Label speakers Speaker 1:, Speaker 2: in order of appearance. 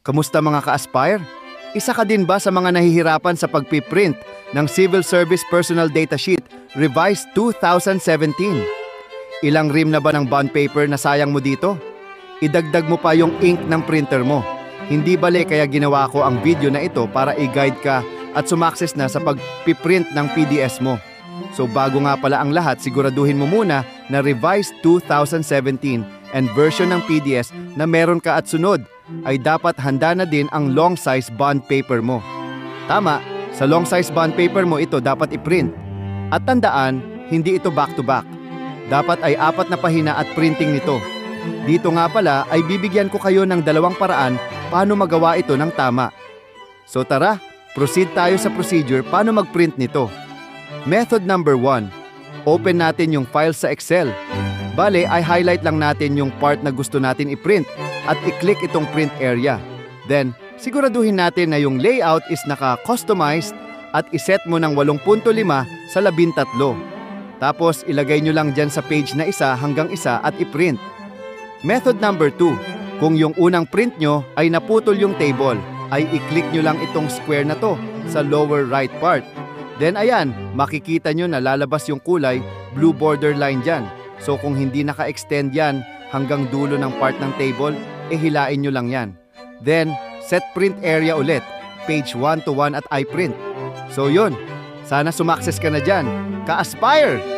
Speaker 1: Kamusta mga ka-aspire? Isa ka din ba sa mga nahihirapan sa pagpiprint ng Civil Service Personal Data Sheet Revised 2017? Ilang rim na ba ng bond paper na sayang mo dito? Idagdag mo pa yung ink ng printer mo. Hindi bale kaya ginawa ko ang video na ito para i-guide ka at sumakses na sa pagpiprint ng PDS mo. So bago nga pala ang lahat, siguraduhin mo muna na Revised 2017 and version ng PDS na meron ka at sunod ay dapat handa na din ang long size bond paper mo. Tama, sa long size bond paper mo ito dapat i-print. At tandaan, hindi ito back to back. Dapat ay 4 na pahina at printing nito. Dito nga pala ay bibigyan ko kayo ng 2 paraan paano magawa ito ng tama. So tara, proceed tayo sa procedure paano mag-print nito. Method number 1. Open natin yung file sa Excel. Bale, ay highlight lang natin yung part na gusto natin i-print at i-click itong print area. Then, siguraduhin natin na yung layout is naka-customized at iset mo ng 8.5 sa 13. Tapos, ilagay nyo lang dyan sa page na isa hanggang isa at i-print. Method number 2. Kung yung unang print nyo ay naputol yung table, ay i-click nyo lang itong square na to sa lower right part. Then ayan, makikita nyo na lalabas yung kulay, blue border line dyan. So kung hindi naka-extend yan hanggang dulo ng part ng table, hilain nyo lang yan. Then, set print area ulit, page 1 to 1 at iPrint. So yun, sana sumakses ka na dyan. Ka-aspire!